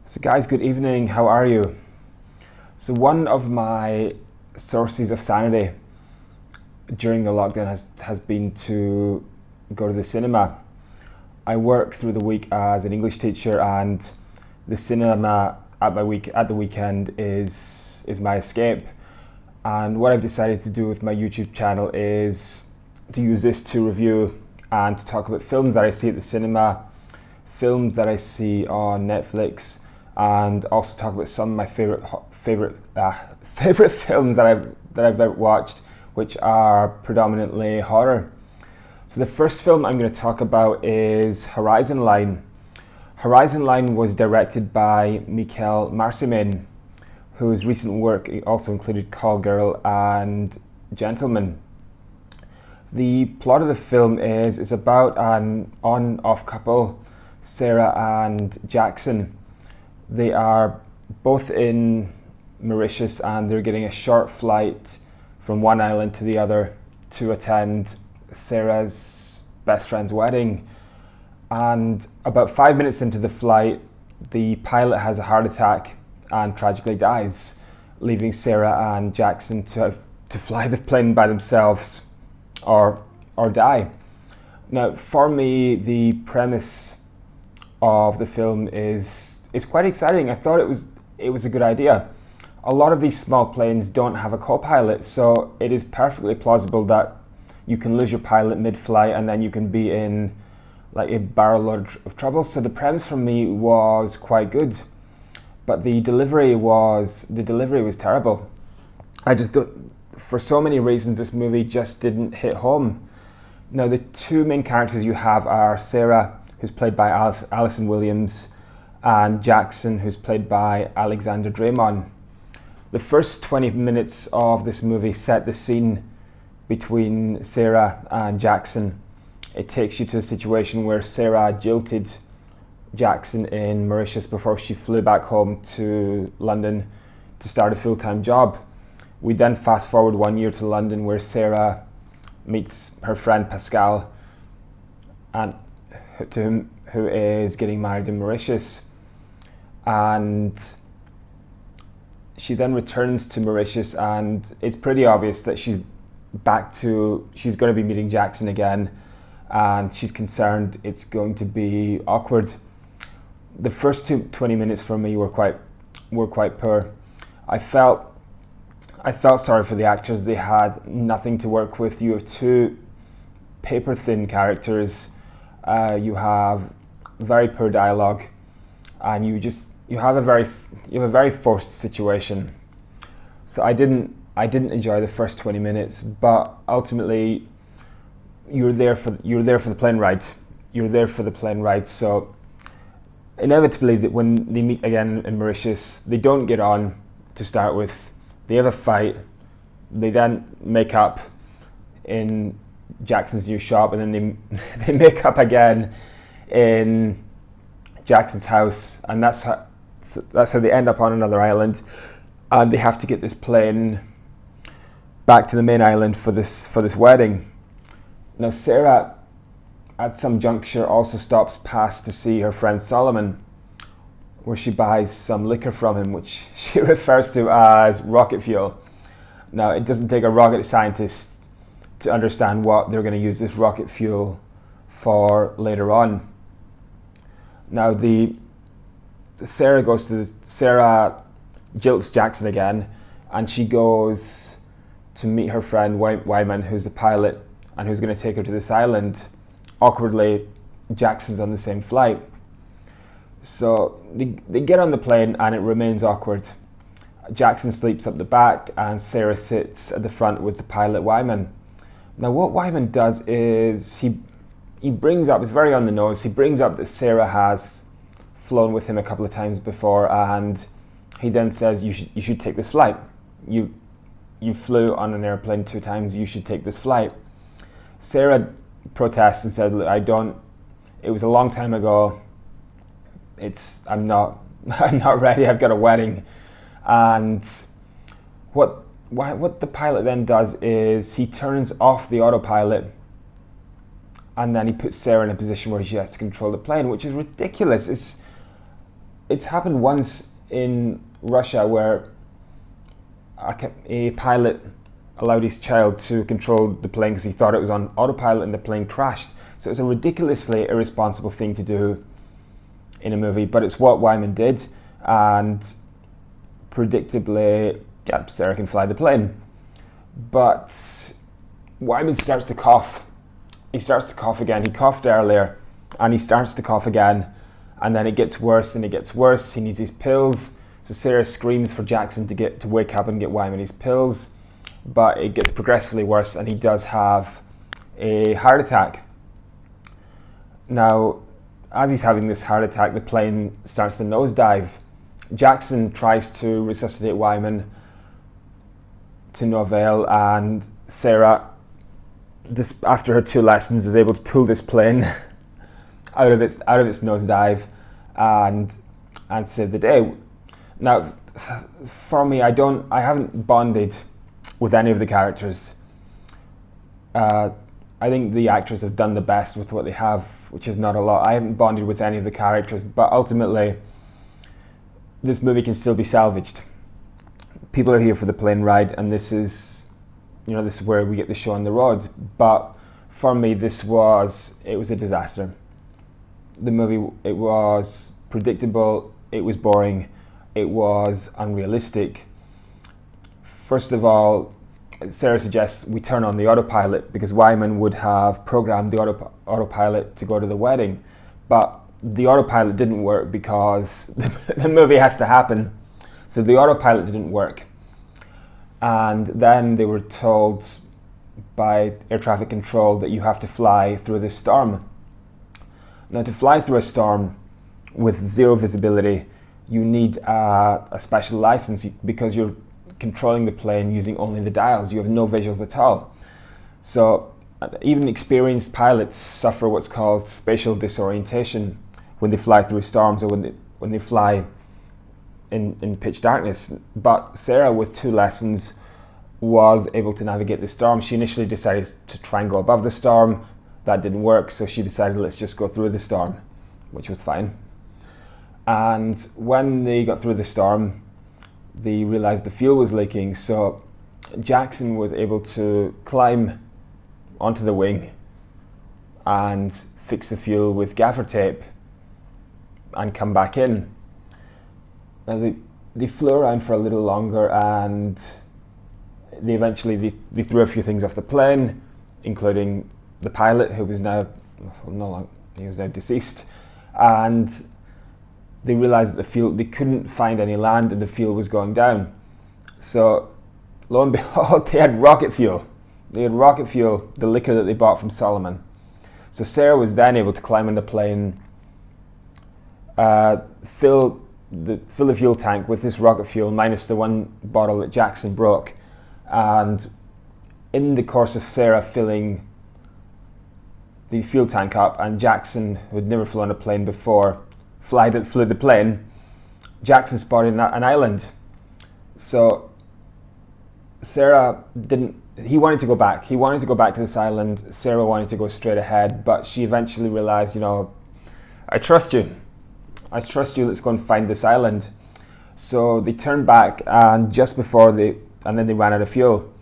So guys, good evening, how are you? So one of my sources of sanity during the lockdown has been to go to the cinema. I work through the week as an English teacher, and the cinema at the weekend is my escape. And what I've decided to do with my YouTube channel is to use this to review and to talk about films that I see at the cinema, films that I see on Netflix, and also talk about some of my favorite films that I've ever watched, which are predominantly horror. So the first film I'm going to talk about is Horizon Line. Horizon Line was directed by Michael Marcimin, whose recent work also included Call Girl and Gentleman. The plot of the film is about an on-off couple, Sarah and Jackson. They are both in Mauritius, and they're getting a short flight from one island to the other to attend Sarah's best friend's wedding. And about 5 minutes into the flight, the pilot has a heart attack and tragically dies, leaving Sarah and Jackson to fly the plane by themselves or die. Now, for me, the premise of the film is quite exciting. I thought it was a good idea. A lot of these small planes don't have a co-pilot, so it is perfectly plausible that you can lose your pilot mid-flight and then you can be in like a barrel load of trouble. So the premise for me was quite good, but the delivery was terrible. I just don't, for so many reasons, this movie just didn't hit home. Now, the two main characters you have are Sarah, who's played by Alison Williams, and Jackson, who's played by Alexander Draymond. The first 20 minutes of this movie set the scene between Sarah and Jackson. It takes you to a situation where Sarah jilted Jackson in Mauritius before she flew back home to London to start a full-time job. We then fast forward 1 year to London, where Sarah meets her friend Pascal, and who is getting married in Mauritius. And she then returns to Mauritius, and it's pretty obvious that she's going to be meeting Jackson again, and she's concerned it's going to be awkward. The first 20 minutes for me were quite poor. I felt sorry for the actors. They had nothing to work with. You have two paper thin characters. You have very poor dialogue, and you have a very forced situation. So I didn't enjoy the first 20 minutes, but ultimately you're there for the plane ride. You're there for the plane ride. So inevitably, when they meet again in Mauritius, they don't get on to start with. They have a fight. They then make up in Jackson's new shop, and then they make up again in Jackson's house, and that's how they end up on another island, and they have to get this plane back to the main island for this wedding. Now, Sarah at some juncture also stops past to see her friend Solomon, where she buys some liquor from him, which she refers to as rocket fuel. Now, it doesn't take a rocket scientist to understand what they're going to use this rocket fuel for later on. Now, Sarah jilts Jackson again, and she goes to meet her friend Wyman, who's the pilot and who's going to take her to this island. Awkwardly, Jackson's on the same flight. So they get on the plane, and it remains awkward. Jackson sleeps up the back, and Sarah sits at the front with the pilot Wyman. Now, what Wyman does is he brings up, it's very on the nose, he brings up that Sarah has flown with him a couple of times before, and he then says, you should take this flight. You flew on an airplane 2 times, you should take this flight. Sarah protests and says, look, it was a long time ago. I'm not ready, I've got a wedding. And what the pilot then does is he turns off the autopilot, and then he puts Sarah in a position where she has to control the plane, which is ridiculous. it's happened once in Russia where a pilot allowed his child to control the plane because he thought it was on autopilot and the plane crashed. So it's a ridiculously irresponsible thing to do in a movie, but it's what Wyman did, and predictably, yeah, Sarah can fly the plane. But Wyman starts to cough. He starts to cough again. He coughed earlier, and he starts to cough again, and then it gets worse and it gets worse. He needs his pills. So Sarah screams for Jackson to wake up and get Wyman his pills, but it gets progressively worse, and he does have a heart attack. Now, as he's having this heart attack, the plane starts to nosedive. Jackson tries to resuscitate Wyman to no avail, and Sarah, after her 2 lessons, is able to pull this plane out of its nosedive and save the day. Now, for me, I haven't bonded with any of the characters. I think the actors have done the best with what they have, which is not a lot. I haven't bonded with any of the characters, but ultimately, this movie can still be salvaged. People are here for the plane ride, and this is where we get the show on the road. But for me, it was a disaster. The movie, it was predictable, it was boring, it was unrealistic. First of all, Sarah suggests we turn on the autopilot because Wyman would have programmed the autopilot to go to the wedding, but the autopilot didn't work because the movie has to happen. So the autopilot didn't work. And then they were told by air traffic control that you have to fly through this storm. Now, to fly through a storm with zero visibility, you need a special license because you're controlling the plane using only the dials. You have no visuals at all. So even experienced pilots suffer what's called spatial disorientation when they fly through storms or when they fly in pitch darkness. But Sarah, with 2 lessons, was able to navigate the storm. She initially decided to try and go above the storm. That didn't work, so she decided, let's just go through the storm, which was fine. And when they got through the storm, they realized the fuel was leaking, so Jackson was able to climb onto the wing and fix the fuel with gaffer tape and come back in. Now they flew around for a little longer, and they eventually threw a few things off the plane, including the pilot, who was now deceased, and they realized that they couldn't find any land and the fuel was going down. So lo and behold, they had rocket fuel. They had rocket fuel, the liquor that they bought from Solomon. So Sarah was then able to climb on the plane, fill the fuel tank with this rocket fuel minus the 1 bottle that Jackson broke, and in the course of Sarah filling the fuel tank up, and Jackson, who had never flown a plane before, flew the plane, Jackson spotted an island. So Sarah he wanted to go back. He wanted to go back to this island. Sarah wanted to go straight ahead, but she eventually realized, I trust you. Let's go and find this island. So they turned back, and and then they ran out of fuel.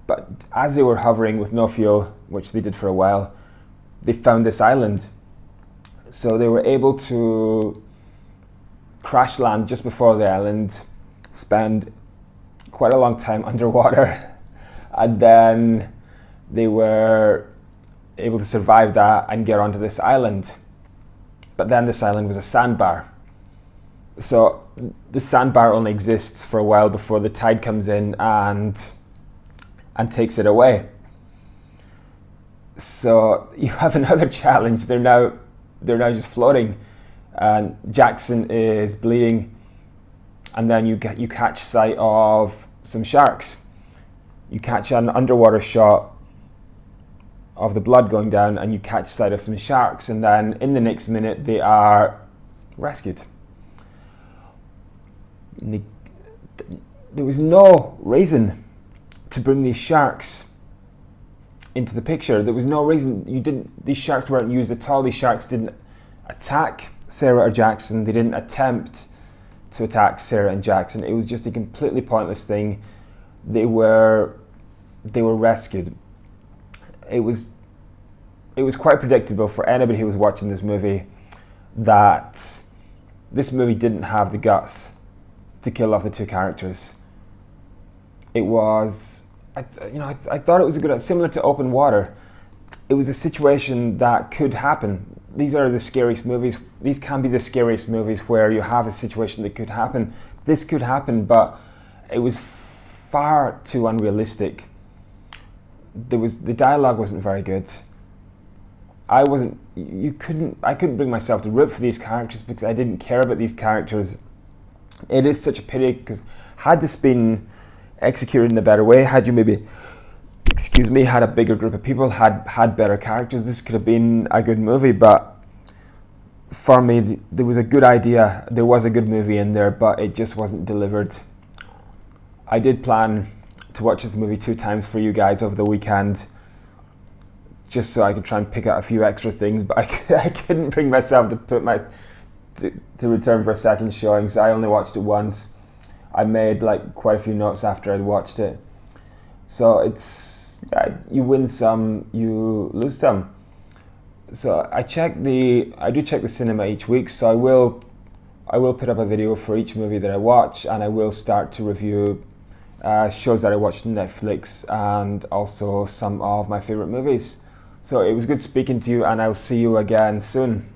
But as they were hovering with no fuel, which they did for a while, they found this island. So they were able to crash land just before the island, spend quite a long time underwater, and then they were able to survive that and get onto this island. But then this island was a sandbar. So the sandbar only exists for a while before the tide comes in and takes it away. So you have another challenge. They're now just floating, and Jackson is bleeding, and then you catch sight of some sharks. You catch an underwater shot of the blood going down, and you catch sight of some sharks, and then in the next minute they are rescued. There was no reason to bring these sharks into the picture. There was no reason. These sharks weren't used at all. These sharks didn't attack Sarah or Jackson. They didn't attempt to attack Sarah and Jackson. It was just a completely pointless thing. They were rescued. It was quite predictable for anybody who was watching this movie that this movie didn't have the guts to kill off the two characters. It was, I thought it was a good, similar to Open Water. It was a situation that could happen. These are the scariest movies. These can be the scariest movies where you have a situation that could happen. This could happen, but it was far too unrealistic. The dialogue wasn't very good. I couldn't bring myself to root for these characters because I didn't care about these characters. It is such a pity because had this been executed in a better way, had you maybe, had a bigger group of people, had better characters, this could have been a good movie. But for me, there was a good idea, there was a good movie in there, but it just wasn't delivered. I did plan to watch this movie 2 times for you guys over the weekend, just so I could try and pick out a few extra things, but I couldn't bring myself to return for a second showing, so I only watched it once. I made quite a few notes after I'd watched it. So it's, you win some, you lose some. So I do check the cinema each week, so I will put up a video for each movie that I watch, and I will start to review shows that I watched on Netflix and also some of my favorite movies. So it was good speaking to you, and I'll see you again soon.